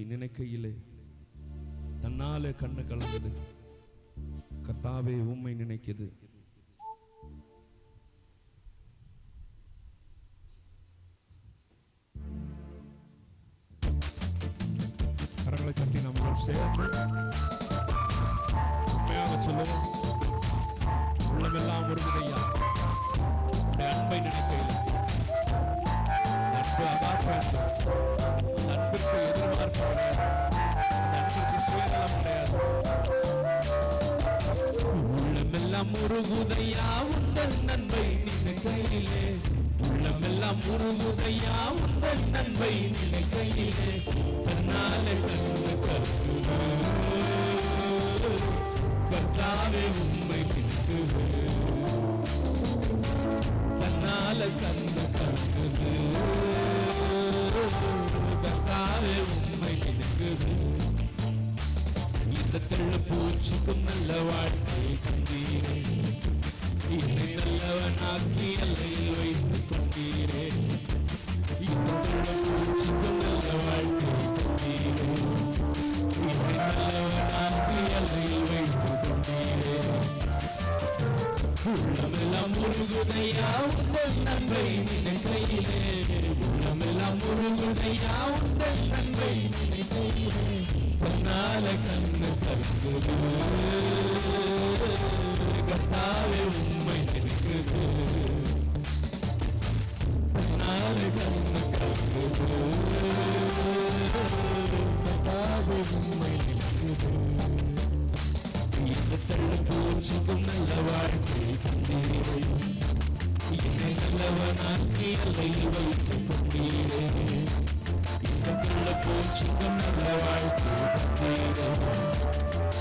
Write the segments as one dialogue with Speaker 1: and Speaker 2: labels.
Speaker 1: நினைக்கையிலே தன்னாலே கண்ணு கலந்தது. கர்த்தாவே உம்மை நினைக்குது. கரங்களை கட்டி நம்ம சேர்ந்து உண்மையாக சொல்லுவோம். உள்ளமெல்லாம் ஒருங்கிணையா அன்பை நினைக்கையில் அன்பு அகாப்ப அன்பிற்கு எதிர்பார்ப்பு கிடையாது. அன்பிற்கு சுயநலம் கிடையாது. உள்ளமெல்லாம் முருகுதையா உந்தன் நன்மை நினைக்கையிலே. உள்ளமெல்லாம் முருகுதையா உந்தன் நன்மை நினைக்கையிலே. தன்னாலே கண்ணு கர்த்தாவே உம்மை நினைக்குது. தன்னாலே கண்ணு கருக்குது. கர்த்தாவே உம்மை நினைக்குது. இந்த தெள்ள பூச்சிக்கும் நல்ல வாழ்க்கை தந்தீரே. என்னை நல்லவனாக்கி எல்லையில் வைத்துக் கொண்டீரே. இந்த தெள்ள பூச்சிக்கும் நல்ல வாழ்க்கை தந்தீரே. என்னை நல்லவனாக்கி எல்லையில் வைத்துக் கொண்டீரே. உள்ளமெல்லாம் முருகுதையா உந்தன் நன்மை நினைக்கையிலே. உள்ளமெல்லாம் முருகுதையா உந்தன் நன்மை நினைக்கையிலே. தன்னால கண்ணு கருக்குது. கர்த்தாவே உம்மை நினைக்குது. தன்னால கண்ணு கருக்குது. கர்த்தாவே உம்மை நினைக்குது. இந்த தள்ள பூச்சிக்கும் நல்ல வாழ்க்கை தந்தீரே. என்னை நல்லவனாக்கி எல்லையில் வைத்துக் கொண்டீரே. இந்த தள்ள பூச்சிக்கும் நல்ல வாழ்க்கை தந்தீரே.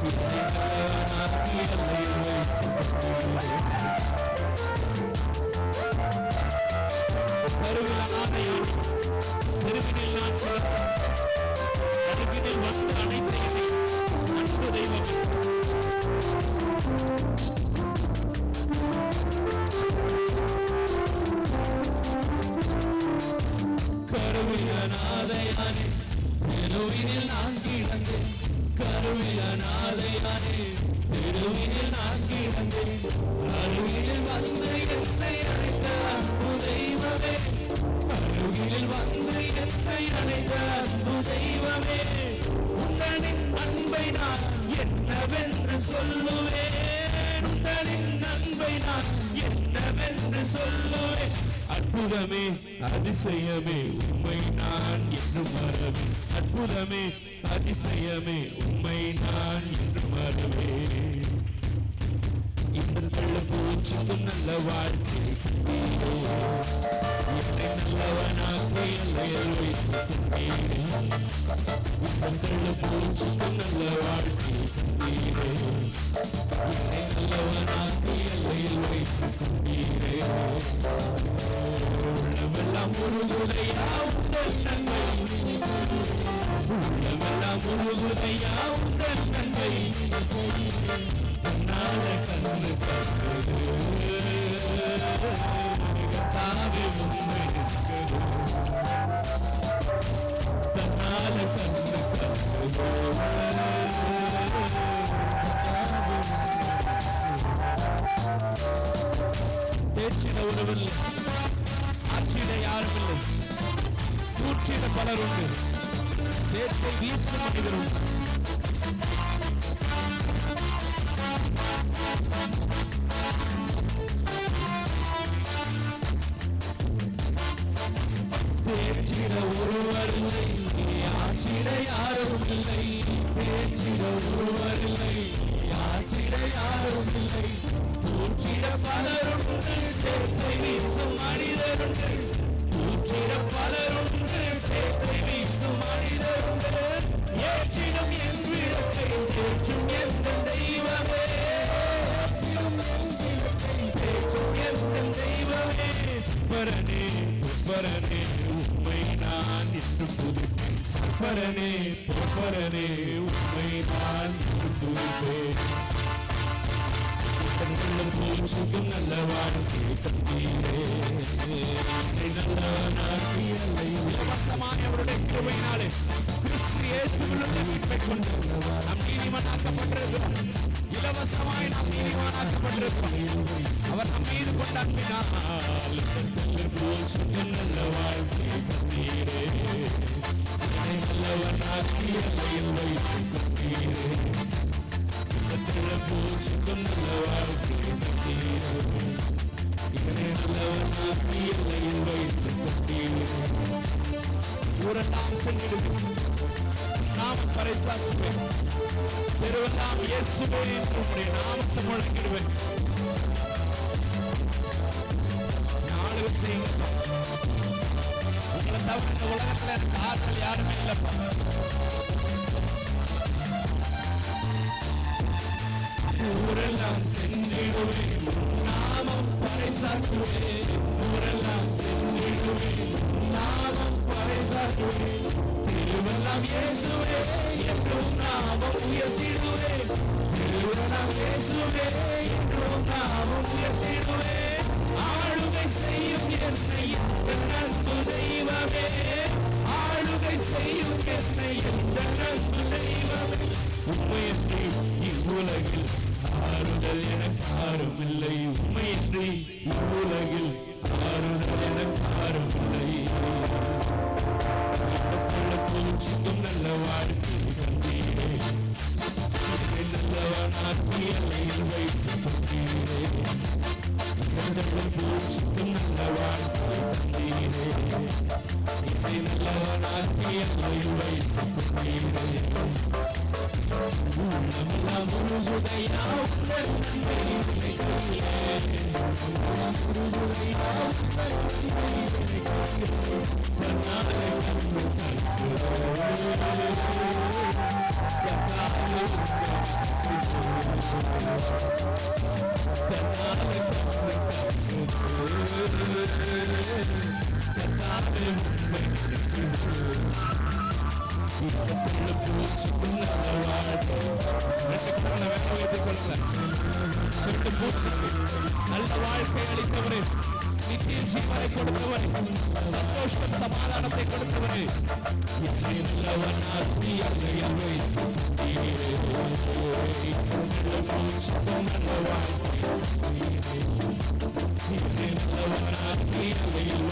Speaker 1: என்னை நல்லவனாக்கி எல்லையில் வைத்துக் கொண்டீரே. கருவில் ஆணையோடு தெருவினில் நான் அருகினில் வந்து அணைத்தேனே. அன்பு தெய்வம் கருவிலனாதையானே. தெருவினில் நான் கிடந்தேன். கருவிலனாதையானே. தெருவினில் நான் கிடந்தேன். அருகில் வந்து என்னை அழைத்த அன்பு தெய்வமே. அருகில் வந்து என்னை அழைத்த அன்பு தெய்வமே. உந்தனின் அன்பை நான் என்னவென்று சொல்லுவேன். உந்தனின் அன்பை நான் என்னவென்று சொல்லுவேன். அற்புதமே அதிசயமே உம்மை நான் என்று மறவே. அற்புதமே அதிசயமே உம்மை நான் என்று மறவே. இந்த தள்ள பூச்சிக்கும் நல்ல வாழ்க்கை தந்தீரே. என்னை நல்லவனாக்கி எல்லையில் வைத்துக் கொண்டீரே. இந்த தள்ள பூச்சிக்கும் நல்ல வாழ்க்கை தந்தீரே. என்னை நல்லவனாக்கி எல்லையில் வைத்துக் கொண்டீரே. உள்ளமெல்லாம் முருகுதையா உந்தன் நன்மை. உள்ளமெல்லாம் முருகுதையா உந்தன் நன்மை. தன்னால கண்ணு கருக்குது. கர்த்தாவே உம்மை நினைக்குது. தன்னால கண்ணு கருக்குது. தேர்ச்சிட ஒருவரில்லை. ஆட்சியிட யாரும் இல்லை. சூழ்ச்சியிட பலர் உண்டு. தேர்ச்சை வீசும் மனிதர் உண்டு. தேர்ச்சிட ஒருவர் இல்லை. ஆட்சியிட யாரும் இல்லை. தேர்ச்சிட ஒருவர் இல்லை. ஆட்சியிட யாரும் இல்லை. தூற்றிட பலருண்டு. சேற்றை வீசும் மனிதருண்டு. தூற்றிட பலருண்டு. சேற்றை வீசும் மனிதருண்டு. ஏற்றிடும் என் விளக்கை தேற்றும் என் தெய்வமே. தேற்றும் என் தெய்வமே. பரனே பரனே உம்மை நான் என்று துதிப்பேன். பரனே பரனே உம்மை நான் என்று துதிப்பேன். பூச்சிக்கும் நல்ல வாழ்க்கை தந்தீரே. நல்லவனாக்கி எல்லையில் அவருடைய கிருபையினாலே கிறிஸ்து இயேசுவில் உள்ள மீட்பை கொண்டு நாம் நீதிமானாக்கப்பட்டிருக்கிறோம். இலவசமாய் நாம் நீதிமானாக்கப்பட்டிருக்கிறோம். அவர் நம் மீது கொண்ட அன்பினால் நல்ல வாழ்க்கை தந்தீரே. நல்லவனாக்கி எல்லையில் வைத்துக் கொண்டீரே. பூச்சிக்கும் நல்ல வாழ்க்கை தந்தீரே. நல்லவனாக்கி எல்லையில் வைத்துக் கொண்டீரே. ஊரெல்லாம் சென்றிடுவேன், நாம் பறைசாற்றுவேன். தெருவெல்லாம் இயேசுவே உம்முடைய நாமத்தை முழங்கிடுவேன். நாலு செய்யுங்க. உங்களை தவிர இந்த உலகத்துல எனக்கு ஆற்றல் யாருமே இல்லப்பா. ஊரெல்லாம் சென்றிடுவேன், நாமம் பறைசாற்றுவேன். ஊரெல்லாம் சென்றிடுவேன், நாமம் பறைசாற்றுவேன். திருவெல்லாம் இயேசுவே என்றும் நாமம் உயர்த்திடுவேன். திருவெல்லாம் இயேசுவே என்றும் நாமம் உயர்த்திடுவேன். ஆளுகை செய்யும் என்னை நன்பு தெய்வமே. ஆளுகை செய்யும் என்னை நன்பு தெய்வமே. உண்மையின்றி இவ்வுலகில் ஆறுதல் எனக்கு யாரும் இல்லை. உண்மையின்றி இவ்வுலகில் ஆறுதல் எனக்கு யாரும் இல்லை. பூச்சிக்கும் நல்ல வாழ்க்கை தந்தீரே. நல்லவனாக்கி எல்லையில் வைத்துக் கொண்டீரே. பூச்சிக்கும் நல்ல வாழ்க்கை தந்தீரே. நல்லவனாக்கி எல்லையில் வைத்துக் கொண்டீரே. உள்ளமெல்லாம் முழுகுதையா உங்கள் நன்மை நினைக்கிறே. தன்னாலே கண்டு பூச்சிக்கும் நல்ல வாழ்க்கை. நல்ல வாழ்க்கை அளித்தவரே, நித்திய ஜீவனை கொடுத்தவரே, சந்தோஷம் சமாதானத்தை கொடுத்தவரே, நல்லவனாக்கி எல்லையில் வைத்துக் கொண்டீரே. நல்லவனாக்கி எல்லையில்